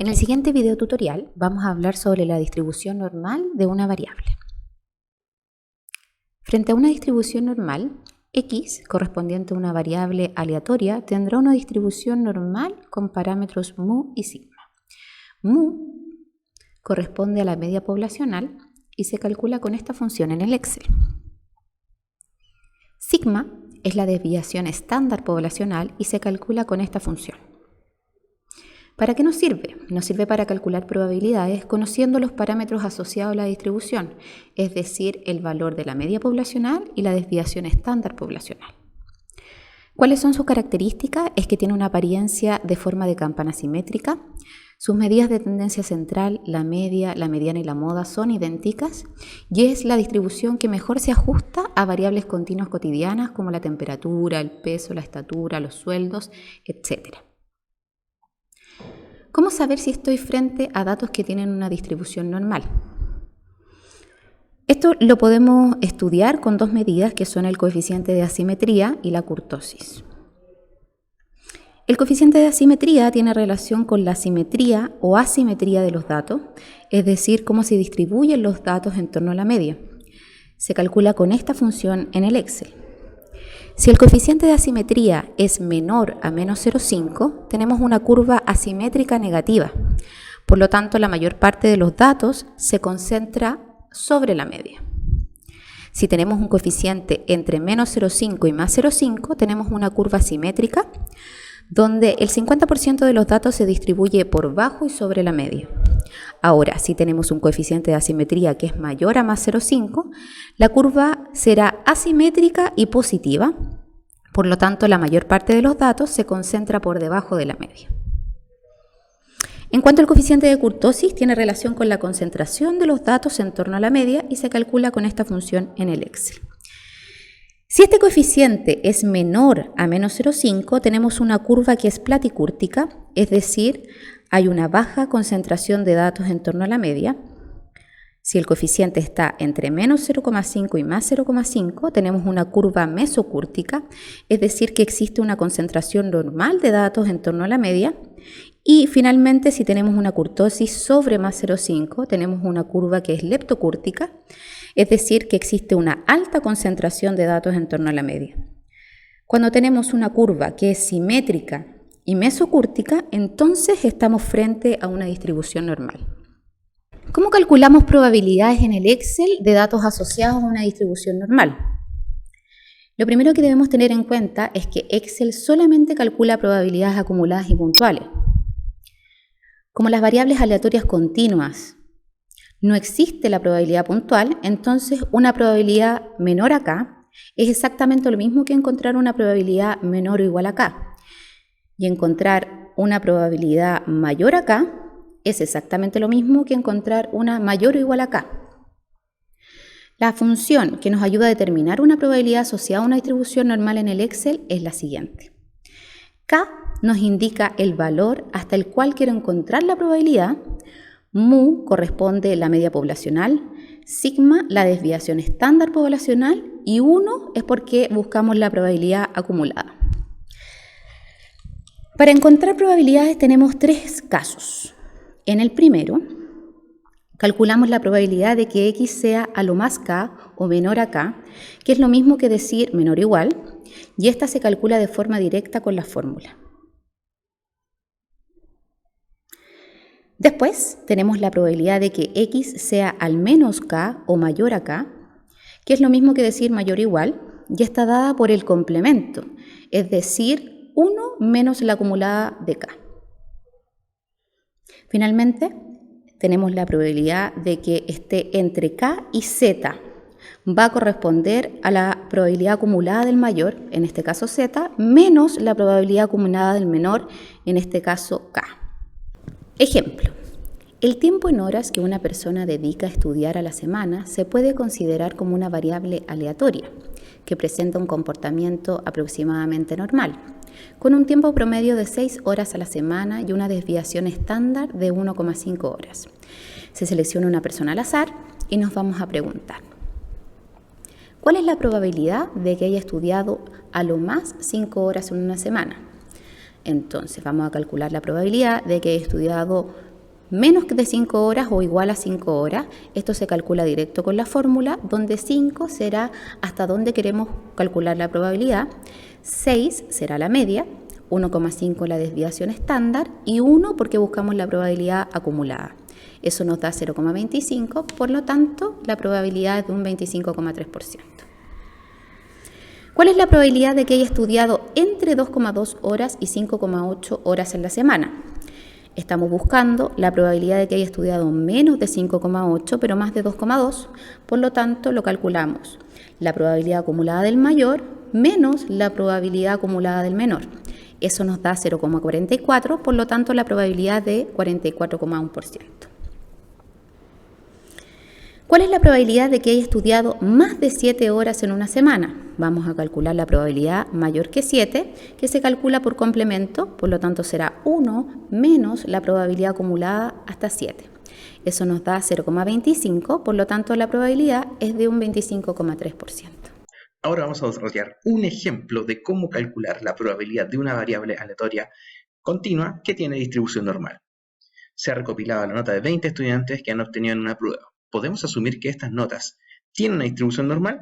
En el siguiente video tutorial vamos a hablar sobre la distribución normal de una variable. Frente a una distribución normal, x, correspondiente a una variable aleatoria, tendrá una distribución normal con parámetros mu y sigma. Mu corresponde a la media poblacional y se calcula con esta función en el Excel. Sigma es la desviación estándar poblacional y se calcula con esta función. ¿Para qué nos sirve? Nos sirve para calcular probabilidades conociendo los parámetros asociados a la distribución, es decir, el valor de la media poblacional y la desviación estándar poblacional. ¿Cuáles son sus características? Es que tiene una apariencia de forma de campana simétrica. Sus medidas de tendencia central, la media, la mediana y la moda son idénticas y es la distribución que mejor se ajusta a variables continuas cotidianas como la temperatura, el peso, la estatura, los sueldos, etc. ¿Cómo saber si estoy frente a datos que tienen una distribución normal? Esto lo podemos estudiar con dos medidas que son el coeficiente de asimetría y la kurtosis. El coeficiente de asimetría tiene relación con la simetría o asimetría de los datos, es decir, cómo se distribuyen los datos en torno a la media. Se calcula con esta función en el Excel. Si el coeficiente de asimetría es menor a menos 0,5, tenemos una curva asimétrica negativa. Por lo tanto, la mayor parte de los datos se concentra sobre la media. Si tenemos un coeficiente entre menos 0,5 y más 0,5, tenemos una curva simétrica donde el 50% de los datos se distribuye por bajo y sobre la media. Ahora, si tenemos un coeficiente de asimetría que es mayor a más 0,5, la curva será asimétrica y positiva. Por lo tanto, la mayor parte de los datos se concentra por debajo de la media. En cuanto al coeficiente de kurtosis, tiene relación con la concentración de los datos en torno a la media y se calcula con esta función en el Excel. Si este coeficiente es menor a menos 0,5, tenemos una curva que es platicúrtica, es decir, hay una baja concentración de datos en torno a la media. Si el coeficiente está entre menos 0,5 y más 0,5, tenemos una curva mesocúrtica, es decir, que existe una concentración normal de datos en torno a la media. Y finalmente, si tenemos una kurtosis sobre más 0,5, tenemos una curva que es leptocúrtica, es decir, que existe una alta concentración de datos en torno a la media. Cuando tenemos una curva que es simétrica y mesocúrtica, entonces estamos frente a una distribución normal. ¿Cómo calculamos probabilidades en el Excel de datos asociados a una distribución normal? Lo primero que debemos tener en cuenta es que Excel solamente calcula probabilidades acumuladas y puntuales. Como las variables aleatorias continuas no existe la probabilidad puntual, entonces una probabilidad menor a k es exactamente lo mismo que encontrar una probabilidad menor o igual a k. Y encontrar una probabilidad mayor a k es exactamente lo mismo que encontrar una mayor o igual a k. La función que nos ayuda a determinar una probabilidad asociada a una distribución normal en el Excel es la siguiente. K nos indica el valor hasta el cual quiero encontrar la probabilidad. Mu corresponde a la media poblacional, sigma la desviación estándar poblacional y 1 es porque buscamos la probabilidad acumulada. Para encontrar probabilidades tenemos tres casos. En el primero, calculamos la probabilidad de que x sea a lo más k o menor a k, que es lo mismo que decir menor o igual, y esta se calcula de forma directa con la fórmula. Después tenemos la probabilidad de que x sea al menos k o mayor a k, que es lo mismo que decir mayor o igual, y está dada por el complemento, es decir, 1 menos la acumulada de k. Finalmente, tenemos la probabilidad de que esté entre k y z. Va a corresponder a la probabilidad acumulada del mayor, en este caso z, menos la probabilidad acumulada del menor, en este caso k. Ejemplo, el tiempo en horas que una persona dedica a estudiar a la semana se puede considerar como una variable aleatoria, que presenta un comportamiento aproximadamente normal, con un tiempo promedio de 6 horas a la semana y una desviación estándar de 1,5 horas. Se selecciona una persona al azar y nos vamos a preguntar, ¿cuál es la probabilidad de que haya estudiado a lo más 5 horas en una semana? Entonces vamos a calcular la probabilidad de que haya estudiado menos de 5 horas o igual a 5 horas. Esto se calcula directo con la fórmula, donde 5 será hasta donde queremos calcular la probabilidad, 6 será la media, 1,5 la desviación estándar y 1 porque buscamos la probabilidad acumulada. Eso nos da 0,25, por lo tanto la probabilidad es de un 25,3%. ¿Cuál es la probabilidad de que haya estudiado entre 2,2 horas y 5,8 horas en la semana? Estamos buscando la probabilidad de que haya estudiado menos de 5,8 pero más de 2,2, por lo tanto lo calculamos. La probabilidad acumulada del mayor menos la probabilidad acumulada del menor. Eso nos da 0,44, por lo tanto la probabilidad de 44,1%. ¿Cuál es la probabilidad de que haya estudiado más de 7 horas en una semana? Vamos a calcular la probabilidad mayor que 7, que se calcula por complemento, por lo tanto será 1 menos la probabilidad acumulada hasta 7. Eso nos da 0,25, por lo tanto la probabilidad es de un 25,3%. Ahora vamos a desarrollar un ejemplo de cómo calcular la probabilidad de una variable aleatoria continua que tiene distribución normal. Se ha recopilado la nota de 20 estudiantes que han obtenido en una prueba. ¿Podemos asumir que estas notas tienen una distribución normal?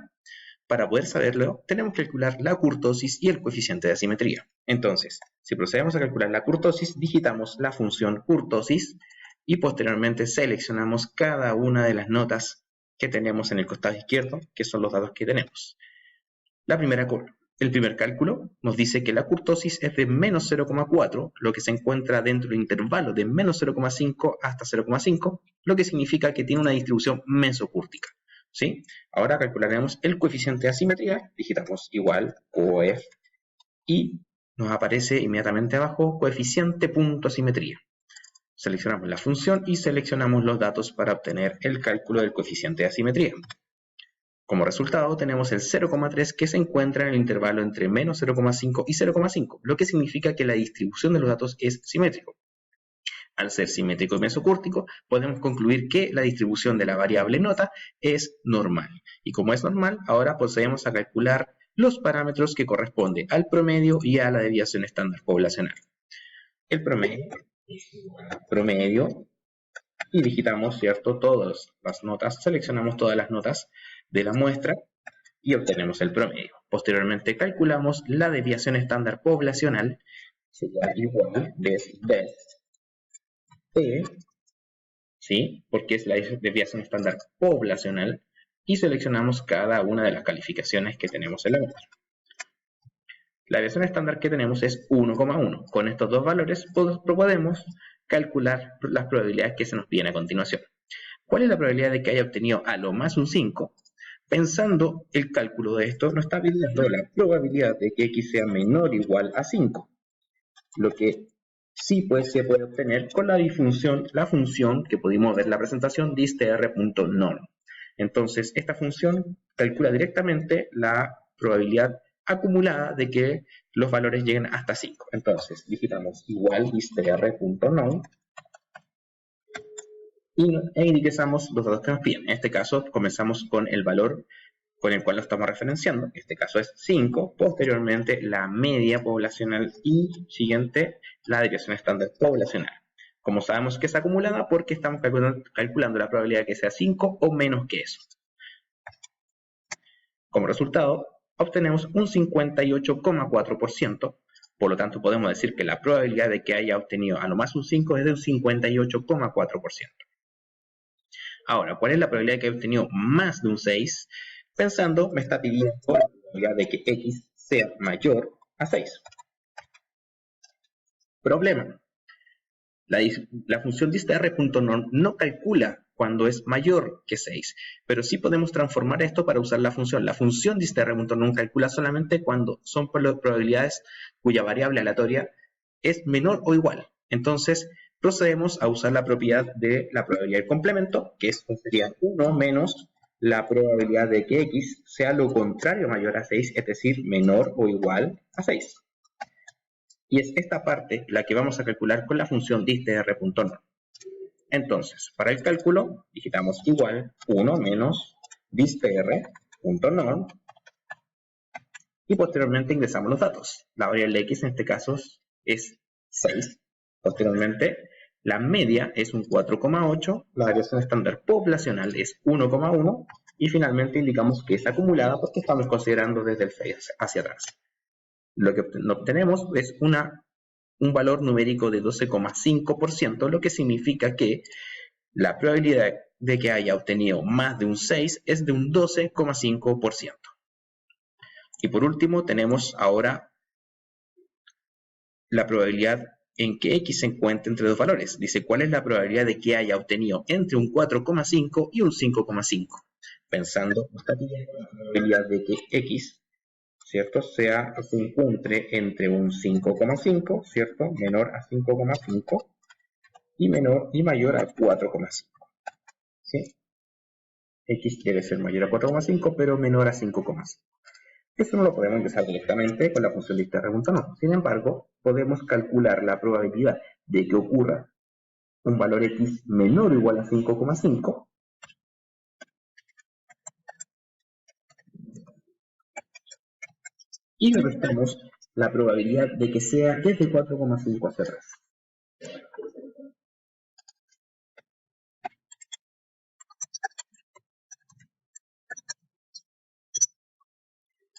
Para poder saberlo, tenemos que calcular la kurtosis y el coeficiente de asimetría. Entonces, si procedemos a calcular la kurtosis, digitamos la función kurtosis y posteriormente seleccionamos cada una de las notas que tenemos en el costado izquierdo, que son los datos que tenemos. El primer cálculo nos dice que la kurtosis es de menos 0,4, lo que se encuentra dentro del intervalo de menos 0,5 hasta 0,5, lo que significa que tiene una distribución mesocúrtica. ¿Sí? Ahora calcularemos el coeficiente de asimetría, digitamos igual coef y nos aparece inmediatamente abajo coeficiente punto asimetría. Seleccionamos la función y seleccionamos los datos para obtener el cálculo del coeficiente de asimetría. Como resultado tenemos el 0,3 que se encuentra en el intervalo entre menos 0,5 y 0,5, lo que significa que la distribución de los datos es simétrico. Al ser simétrico y mesocúrtico, podemos concluir que la distribución de la variable nota es normal. Y como es normal, ahora procedemos a calcular los parámetros que corresponden al promedio y a la desviación estándar poblacional. El promedio, y digitamos, ¿cierto?, todas las notas, seleccionamos todas las notas de la muestra y obtenemos el promedio. Posteriormente calculamos la desviación estándar poblacional, sería igual de T, ¿sí? Porque es la desviación estándar poblacional, y seleccionamos cada una de las calificaciones que tenemos en la muestra. La desviación estándar que tenemos es 1,1. Con estos dos valores podemos calcular las probabilidades que se nos piden a continuación. ¿Cuál es la probabilidad de que haya obtenido a lo más un 5? Pensando el cálculo de esto, nos está pidiendo la probabilidad de que x sea menor o igual a 5. Lo que sí se puede obtener con la función que pudimos ver en la presentación, distr.norm. Entonces, esta función calcula directamente la probabilidad acumulada de que los valores lleguen hasta 5. Entonces, digitamos igual distr.norm e ingresamos los datos que nos piden. En este caso, comenzamos con el valor con el cual lo estamos referenciando. En este caso es 5. Posteriormente, la media poblacional y siguiente, la desviación estándar poblacional. Como sabemos que es acumulada, porque estamos calculando la probabilidad de que sea 5 o menos que eso. Como resultado, obtenemos un 58,4%. Por lo tanto, podemos decir que la probabilidad de que haya obtenido a lo más un 5 es de un 58,4%. Ahora, ¿cuál es la probabilidad de que haya obtenido más de un 6? Pensando, me está pidiendo la probabilidad de que x sea mayor a 6. Problema. La función distr.norm no calcula cuando es mayor que 6, pero sí podemos transformar esto para usar la función. La función distr.norm calcula solamente cuando son probabilidades cuya variable aleatoria es menor o igual. Entonces, procedemos a usar la propiedad de la probabilidad del complemento, que sería 1 menos la probabilidad de que x sea lo contrario mayor a 6, es decir, menor o igual a 6. Y es esta parte la que vamos a calcular con la función distr.norm. Entonces, para el cálculo, digitamos igual 1 menos distr.norm y posteriormente ingresamos los datos. La variable x en este caso es 6. Posteriormente, La media es un 4,8, la variación estándar poblacional es 1,1 y finalmente indicamos que es acumulada porque estamos considerando desde el phase hacia atrás. Lo que obtenemos es un valor numérico de 12,5%, lo que significa que la probabilidad de que haya obtenido más de un 6 es de un 12,5%. Y por último tenemos ahora la probabilidad en que X se encuentre entre dos valores. Dice, ¿cuál es la probabilidad de que haya obtenido entre un 4,5 y un 5,5? Pensando la probabilidad de que X, ¿cierto?, se encuentre entre un 5,5, ¿cierto?, menor a 5,5 y mayor a 4,5. ¿Sí? X quiere ser mayor a 4,5, pero menor a 5,5. Eso no lo podemos empezar directamente con la función lista pregunta no. Sin embargo, podemos calcular la probabilidad de que ocurra un valor X menor o igual a 5,5 y le restamos la probabilidad de que sea desde 4,5 hacia atrás.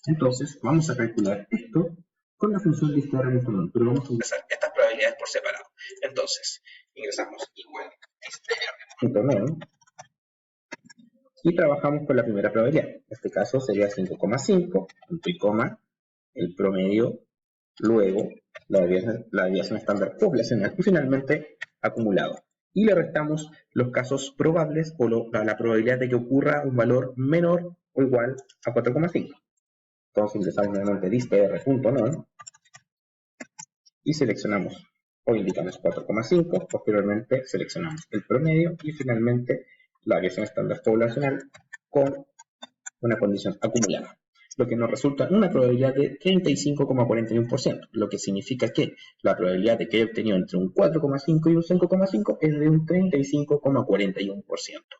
Entonces, vamos a calcular esto con la función lista de retorno, pero vamos a ingresar estas probabilidades por separado. Entonces, ingresamos igual str.none y trabajamos con la primera probabilidad. En este caso sería 5,5, punto y coma, el promedio, luego la desviación estándar poblacional y finalmente acumulado. Y le restamos los casos probables o la probabilidad de que ocurra un valor menor o igual a 4,5. Entonces ingresamos nuevamente distr.none y seleccionamos o indicamos 4,5, posteriormente seleccionamos el promedio y finalmente la variación estándar poblacional con una condición acumulada, lo que nos resulta una probabilidad de 35,41%, lo que significa que la probabilidad de que haya obtenido entre un 4,5 y un 5,5 es de un 35,41%.